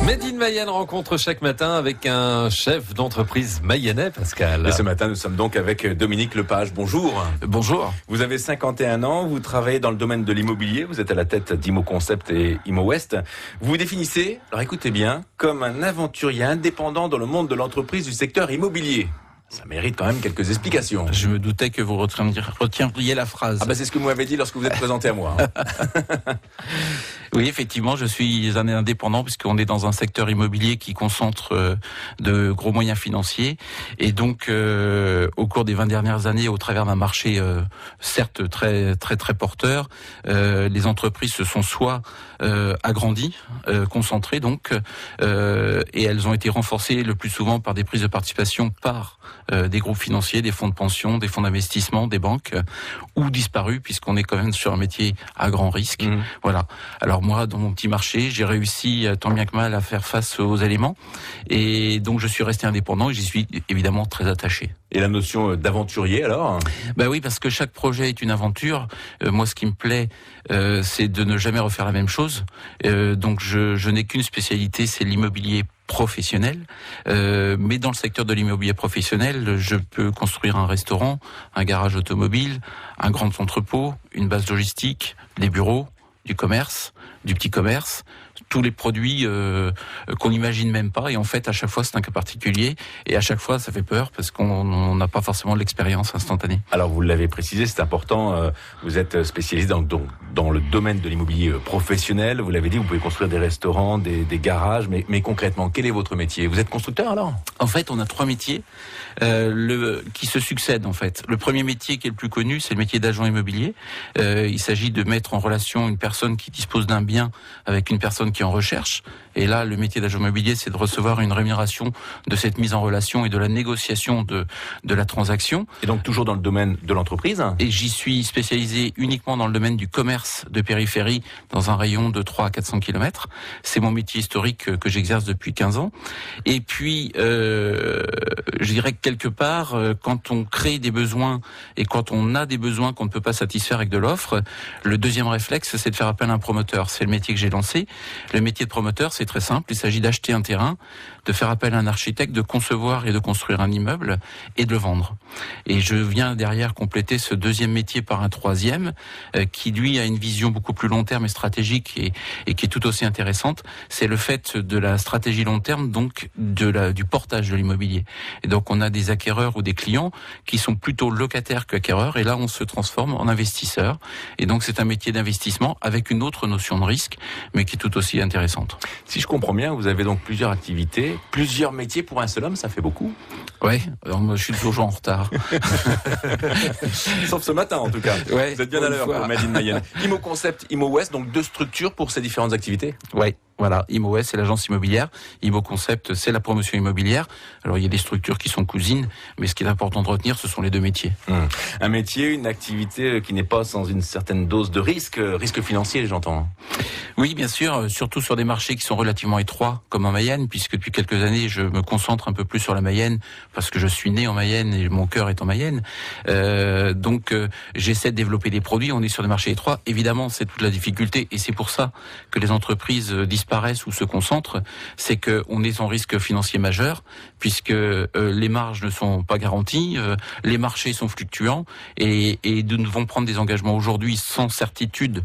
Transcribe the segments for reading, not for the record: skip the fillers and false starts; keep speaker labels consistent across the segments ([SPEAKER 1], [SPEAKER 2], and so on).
[SPEAKER 1] Made in Mayenne rencontre chaque matin avec un chef d'entreprise mayennais, Pascal.
[SPEAKER 2] Et ce matin, nous sommes donc avec Dominique Lepage. Bonjour.
[SPEAKER 1] Bonjour.
[SPEAKER 2] Vous avez 51 ans, vous travaillez dans le domaine de l'immobilier, vous êtes à la tête d'Imo Concept et Imo West. Vous vous définissez, alors écoutez bien, comme un aventurier indépendant dans le monde de l'entreprise du secteur immobilier. Ça mérite quand même quelques explications.
[SPEAKER 3] Je me doutais que vous retiendriez la phrase.
[SPEAKER 2] C'est ce que vous m'avez dit lorsque vous êtes présenté à moi.
[SPEAKER 3] Oui, effectivement, je suis un indépendant puisqu'on est dans un secteur immobilier qui concentre de gros moyens financiers. Et donc, au cours des 20 dernières années, au travers d'un marché certes très porteur, les entreprises se sont soit agrandies, concentrées donc, et elles ont été renforcées le plus souvent par des prises de participation par des groupes financiers, des fonds de pension, des fonds d'investissement, des banques, ou disparues puisqu'on est quand même sur un métier à grand risque. Voilà. Alors moi, dans mon petit marché, j'ai réussi tant bien que mal à faire face aux éléments, et donc je suis resté indépendant et j'y suis évidemment très attaché.
[SPEAKER 2] Et la notion d'aventurier alors ?
[SPEAKER 3] Oui, parce que chaque projet est une aventure. Moi, ce qui me plaît, c'est de ne jamais refaire la même chose. Donc je n'ai qu'une spécialité, c'est l'immobilier professionnel, mais dans le secteur de l'immobilier professionnel, je peux construire un restaurant, un garage automobile, un grand entrepôt, une base logistique, des bureaux, du commerce, du petit commerce, tous les produits qu'on n'imagine même pas. Et en fait, à chaque fois, c'est un cas particulier. Et à chaque fois, ça fait peur parce qu'on n'a pas forcément l'expérience instantanée.
[SPEAKER 2] Alors, vous l'avez précisé, c'est important. Vous êtes spécialisé dans le domaine de l'immobilier professionnel. Vous l'avez dit, vous pouvez construire des restaurants, des garages. Mais concrètement, quel est votre métier ? Vous êtes constructeur alors ?
[SPEAKER 3] En fait, on a 3 métiers qui se succèdent en fait. Le premier métier qui est le plus connu, c'est le métier d'agent immobilier. Il s'agit de mettre en relation une personne qui dispose d'un bien avec une personne qui est en recherche. Et là, le métier d'agent immobilier, c'est de recevoir une rémunération de cette mise en relation et de la négociation de la transaction.
[SPEAKER 2] Et donc toujours dans le domaine de l'entreprise ?
[SPEAKER 3] Et j'y suis spécialisé uniquement dans le domaine du commerce de périphérie, dans un rayon de 300 à 400 km. C'est mon métier historique que j'exerce depuis 15 ans. Et puis, je dirais que quelque part, quand on crée des besoins et quand on a des besoins qu'on ne peut pas satisfaire avec de l'offre, le deuxième réflexe, c'est de faire appel à un promoteur. C'est le métier que j'ai lancé. Le métier de promoteur, c'est très simple. Il s'agit d'acheter un terrain, de faire appel à un architecte, de concevoir et de construire un immeuble et de le vendre. Et je viens derrière compléter ce deuxième métier par un troisième qui, lui, a une vision beaucoup plus long terme et stratégique et qui est tout aussi intéressante. C'est le fait de la stratégie long terme, donc du portage de l'immobilier. Et donc, on a des acquéreurs ou des clients qui sont plutôt locataires qu'acquéreurs. Et là, on se transforme en investisseur. Et donc, c'est un métier d'investissement avec une autre notion de risque, mais qui est tout aussi intéressante.
[SPEAKER 2] Si je comprends bien, vous avez donc plusieurs activités, plusieurs métiers pour un seul homme, ça fait beaucoup.
[SPEAKER 3] Oui, alors moi je suis toujours en retard.
[SPEAKER 2] Sauf ce matin en tout cas.
[SPEAKER 3] Ouais,
[SPEAKER 2] vous êtes bien à l'heure pour Made in Mayenne. Imo Concept, Imo West, donc 2 structures pour ces différentes activités.
[SPEAKER 3] Oui. Voilà, Imo West, c'est l'agence immobilière. Imo Concept, c'est la promotion immobilière. Alors, il y a des structures qui sont cousines, mais ce qui est important de retenir, ce sont les 2 métiers.
[SPEAKER 2] Un métier, une activité qui n'est pas sans une certaine dose de risque financier, j'entends.
[SPEAKER 3] Oui, bien sûr, surtout sur des marchés qui sont relativement étroits, comme en Mayenne, puisque depuis quelques années, je me concentre un peu plus sur la Mayenne, parce que je suis né en Mayenne et mon cœur est en Mayenne. Donc, j'essaie de développer des produits. On est sur des marchés étroits. Évidemment, c'est toute la difficulté, et c'est pour ça que les entreprises disparaissent ou se concentrent, c'est qu'on est en risque financier majeur, puisque les marges ne sont pas garanties, les marchés sont fluctuants, et nous devons prendre des engagements aujourd'hui sans certitude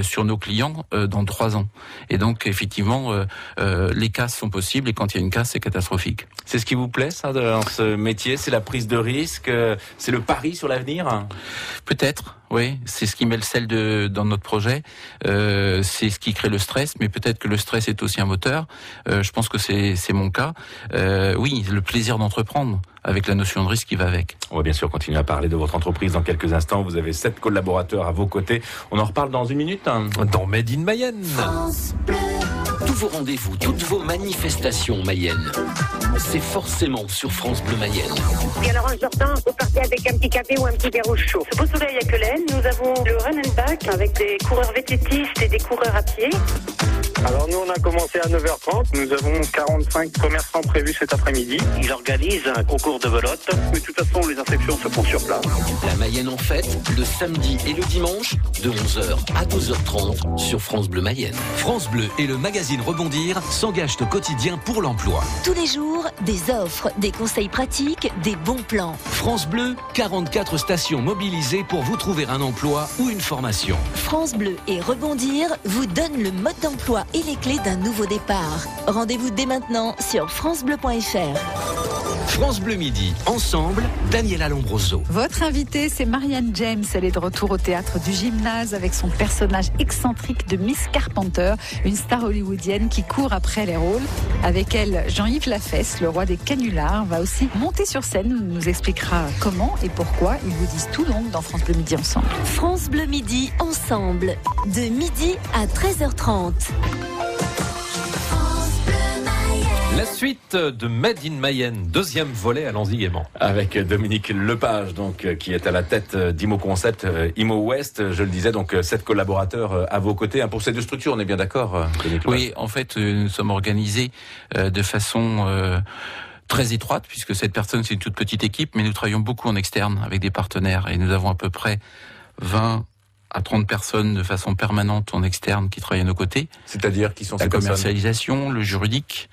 [SPEAKER 3] sur nos clients dans 3 ans. Et donc, effectivement, les casses sont possibles, et quand il y a une casse, c'est catastrophique.
[SPEAKER 2] C'est ce qui vous plaît, ça, dans ce métier ? C'est la prise de risque ? C'est le pari sur l'avenir ?
[SPEAKER 3] Peut-être. Oui, c'est ce qui met le sel dans notre projet. C'est ce qui crée le stress, mais peut-être que le stress est aussi un moteur. Je pense que c'est mon cas. Oui, le plaisir d'entreprendre avec la notion de risque qui va avec.
[SPEAKER 2] On va bien sûr continuer à parler de votre entreprise dans quelques instants. Vous avez 7 collaborateurs à vos côtés. On en reparle dans 1 minute.
[SPEAKER 1] Dans Made in Mayenne.
[SPEAKER 4] Tous vos rendez-vous, toutes vos manifestations Mayenne, c'est forcément sur France Bleu Mayenne.
[SPEAKER 5] Et alors en sortant, vous partez avec un petit café ou un petit verre au chaud. Ce beau soleil à Quelen, nous avons le run and back avec des coureurs vététistes et des coureurs à pied.
[SPEAKER 6] Alors nous, on a commencé à 9h30. Nous avons 45 commerçants prévus cet après-midi.
[SPEAKER 4] Il organise un concours de belote.
[SPEAKER 6] Mais de toute façon, les inscriptions se font sur place.
[SPEAKER 4] La Mayenne en fête, le samedi et le dimanche, de 11h à 12h30 sur France Bleu Mayenne.
[SPEAKER 7] France Bleu et le magazine Rebondir s'engagent au quotidien pour l'emploi.
[SPEAKER 8] Tous les jours, des offres, des conseils pratiques, des bons plans.
[SPEAKER 7] France Bleu, 44 stations mobilisées pour vous trouver un emploi ou une formation.
[SPEAKER 8] France Bleu et Rebondir vous donnent le mode d'emploi et les clés d'un nouveau départ. Rendez-vous dès maintenant sur francebleu.fr.
[SPEAKER 7] France Bleu Midi, ensemble, Daniela Lombroso.
[SPEAKER 9] Votre invitée, c'est Marianne James. Elle est de retour au théâtre du Gymnase avec son personnage excentrique de Miss Carpenter, une star hollywoodienne qui court après les rôles. Avec elle, Jean-Yves Lafesse, le roi des canulars, va aussi monter sur scène. Il nous expliquera comment et pourquoi. Ils vous disent tout donc dans France Bleu Midi ensemble.
[SPEAKER 8] France Bleu Midi ensemble, de midi à 13h30.
[SPEAKER 1] La suite de Made in Mayenne, deuxième volet, allons-y gaiement.
[SPEAKER 2] Avec Dominique Lepage, donc, qui est à la tête d'Imo Concept, Imo West. Je le disais, donc, 7 collaborateurs à vos côtés. Pour ces deux structures, on est bien d'accord, Dominique Lepage?
[SPEAKER 3] Oui, en fait, nous sommes organisés de façon très étroite, puisque cette personne, c'est une toute petite équipe, mais nous travaillons beaucoup en externe avec des partenaires. Et nous avons à peu près 20 à 30 personnes de façon permanente en externe qui travaillent à nos côtés.
[SPEAKER 2] C'est-à-dire qui sont
[SPEAKER 3] la
[SPEAKER 2] ces personnes?
[SPEAKER 3] commercialisation, le juridique,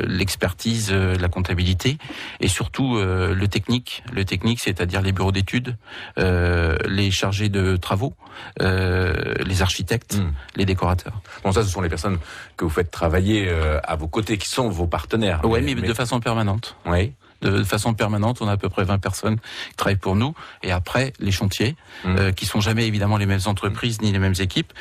[SPEAKER 3] l'expertise, la comptabilité et surtout le technique. Le technique, c'est-à-dire les bureaux d'études, les chargés de travaux, les architectes, les décorateurs.
[SPEAKER 2] Bon, ça, ce sont les personnes que vous faites travailler à vos côtés, qui sont vos partenaires.
[SPEAKER 3] Oui, mais de façon permanente.
[SPEAKER 2] Oui.
[SPEAKER 3] De façon permanente, on a à peu près 20 personnes qui travaillent pour nous. Et après, les chantiers, qui sont jamais évidemment les mêmes entreprises ni les mêmes équipes.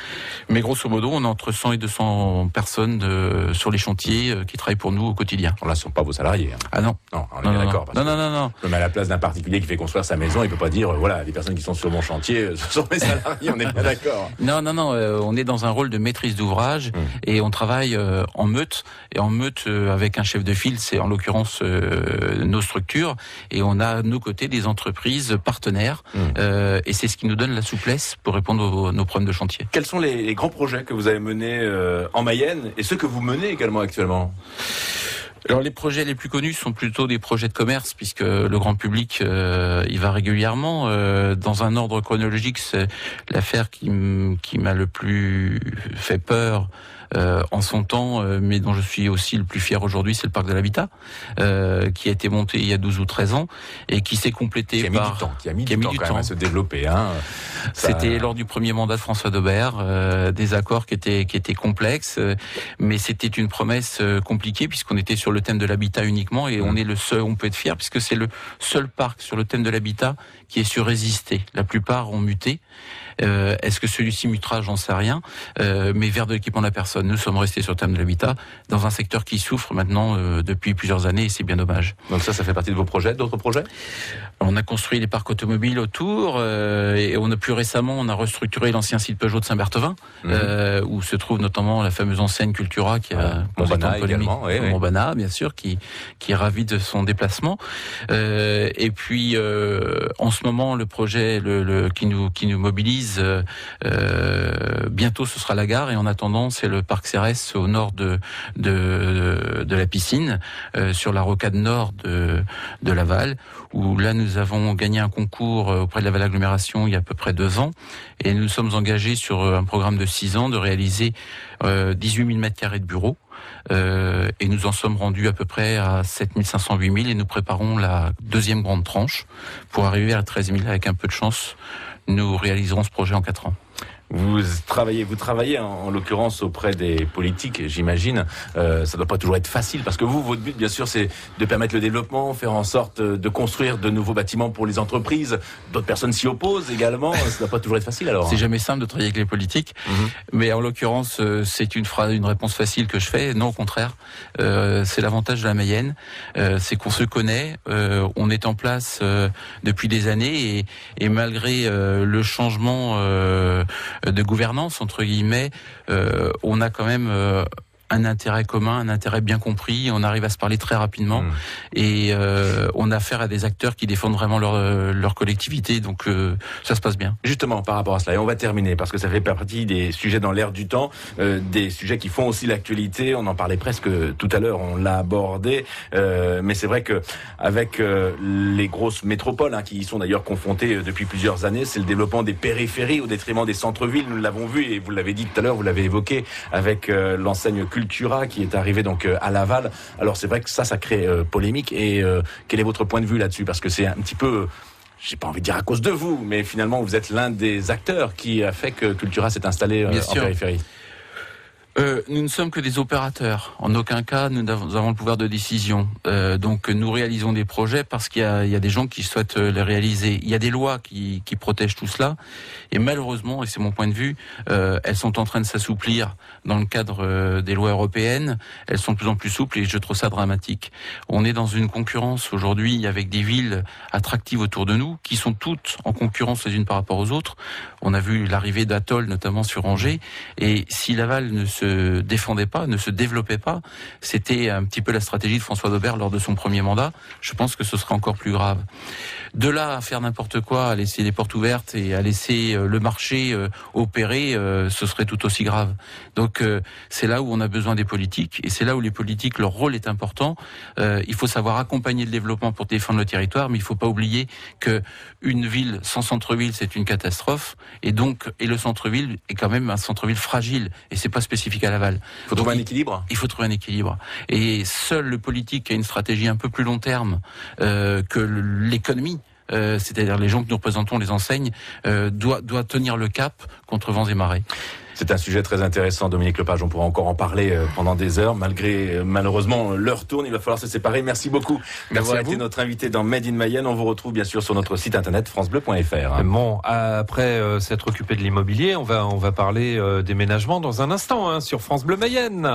[SPEAKER 3] Mais grosso modo, on a entre 100 et 200 personnes sur les chantiers qui travaillent pour nous au quotidien.
[SPEAKER 2] Là, ce ne sont pas vos salariés. Hein.
[SPEAKER 3] Ah non.
[SPEAKER 2] Non, on est bien d'accord.
[SPEAKER 3] Non.
[SPEAKER 2] Comme à la place d'un particulier qui fait construire sa maison, il peut pas dire, voilà, les personnes qui sont sur mon chantier, ce sont mes salariés, on est bien d'accord.
[SPEAKER 3] Non, on est dans un rôle de maîtrise d'ouvrage et on travaille en meute. Et en meute avec un chef de file, c'est en l'occurrence nos structures, et on a à nos côtés des entreprises partenaires, et c'est ce qui nous donne la souplesse pour répondre à nos problèmes de chantier.
[SPEAKER 2] Quels sont les grands projets que vous avez menés en Mayenne, et ceux que vous menez également actuellement?
[SPEAKER 3] Alors les projets les plus connus sont plutôt des projets de commerce, puisque le grand public y va régulièrement. Dans un ordre chronologique, c'est l'affaire qui m'a le plus fait peur en son temps, mais dont je suis aussi le plus fier aujourd'hui, c'est le parc de l'habitat, qui a été monté il y a 12 ou 13 ans et qui s'est complété
[SPEAKER 2] qui a mis du temps à se développer.
[SPEAKER 3] C'était lors du premier mandat de François Daubert, des accords qui étaient complexes, mais c'était une promesse compliquée puisqu'on était sur le thème de l'habitat uniquement, et on peut être fier puisque c'est le seul parc sur le thème de l'habitat qui est su résister. La plupart ont muté. Est-ce que celui-ci mutera? J'en sais rien. Mais vers de l'équipement de la personne, nous sommes restés sur le thème de l'habitat dans un secteur qui souffre maintenant depuis plusieurs années, et c'est bien dommage.
[SPEAKER 2] Donc ça fait partie de vos projets, d'autres projets?
[SPEAKER 3] On a construit des parcs automobiles autour, et plus récemment, on a restructuré l'ancien site Peugeot de Saint-Berthevin, où se trouve notamment la fameuse enseigne Cultura qui a
[SPEAKER 2] Montbana également,
[SPEAKER 3] Montbana, bien sûr, qui est ravi de son déplacement. Et puis en ce moment, le projet qui nous mobilise, bientôt ce sera la gare, et en attendant c'est le parc Cérès au nord de la piscine, sur la rocade nord de Laval, où là nous avons gagné un concours auprès de Laval Agglomération il y a à peu près 2 ans, et nous sommes engagés sur un programme de 6 ans de réaliser 18 000 m² de bureaux. Et nous en sommes rendus à peu près à 7 500, 8 000, et nous préparons la deuxième grande tranche pour arriver à 13 000. Avec un peu de chance, nous réaliserons ce projet en 4 ans.
[SPEAKER 2] Vous travaillez en l'occurrence auprès des politiques, j'imagine. Ça doit pas toujours être facile, parce que votre but, bien sûr, c'est de permettre le développement, faire en sorte de construire de nouveaux bâtiments pour les entreprises. D'autres personnes s'y opposent également. Ça doit pas toujours être facile, alors.
[SPEAKER 3] C'est jamais simple de travailler avec les politiques, mais en l'occurrence, c'est une réponse facile que je fais. Non, au contraire, c'est l'avantage de la Mayenne, c'est qu'on se connaît, on est en place depuis des années, et malgré le changement de gouvernance entre guillemets, on a quand même un intérêt commun, un intérêt bien compris. On arrive à se parler très rapidement et on a affaire à des acteurs qui défendent vraiment leur collectivité. Donc ça se passe bien.
[SPEAKER 2] Justement, par rapport à cela, et on va terminer parce que ça fait partie des sujets dans l'air du temps, des sujets qui font aussi l'actualité. On en parlait presque tout à l'heure, on l'a abordé, mais c'est vrai que avec les grosses métropoles qui y sont d'ailleurs confrontées depuis plusieurs années, c'est le développement des périphéries au détriment des centres-villes. Nous l'avons vu et vous l'avez dit tout à l'heure, vous l'avez évoqué avec l'enseigne Cultura qui est arrivée donc à Laval. Alors c'est vrai que ça crée polémique. Et quel est votre point de vue là-dessus? Parce que c'est un petit peu, j'ai pas envie de dire à cause de vous, mais finalement vous êtes l'un des acteurs qui a fait que Cultura s'est installé en périphérie.
[SPEAKER 3] Nous ne sommes que des opérateurs. En aucun cas, nous avons le pouvoir de décision. Donc, nous réalisons des projets parce qu'il y a des gens qui souhaitent les réaliser. Il y a des lois qui protègent tout cela. Et malheureusement, et c'est mon point de vue, elles sont en train de s'assouplir dans le cadre des lois européennes. Elles sont de plus en plus souples et je trouve ça dramatique. On est dans une concurrence aujourd'hui avec des villes attractives autour de nous qui sont toutes en concurrence les unes par rapport aux autres. On a vu l'arrivée d'Atoll, notamment sur Angers. Et si Laval ne se défendait pas, ne se développait pas, c'était un petit peu la stratégie de François Daubert lors de son premier mandat. Je pense que ce serait encore plus grave. De là à faire n'importe quoi, à laisser les portes ouvertes et à laisser le marché opérer, ce serait tout aussi grave. Donc c'est là où on a besoin des politiques et c'est là où les politiques, leur rôle est important. Il faut savoir accompagner le développement pour défendre le territoire, mais il ne faut pas oublier que une ville sans centre-ville, c'est une catastrophe. Et le centre-ville est quand même un centre-ville fragile et c'est pas spécifique à Laval.
[SPEAKER 2] Il faut trouver un équilibre.
[SPEAKER 3] Il faut trouver un équilibre. Et seul le politique qui a une stratégie un peu plus long terme que l'économie, c'est-à-dire les gens que nous représentons, les enseignes, doit tenir le cap contre vents et marées.
[SPEAKER 2] C'est un sujet très intéressant, Dominique Lepage. On pourra encore en parler pendant des heures. Malheureusement, l'heure tourne. Il va falloir se séparer. Merci beaucoup d'avoir été notre invité dans Made in Mayenne. On vous retrouve bien sûr sur notre site internet francebleu.fr.
[SPEAKER 1] Bon, après s'être occupé de l'immobilier, on va parler déménagement dans un instant sur France Bleu Mayenne.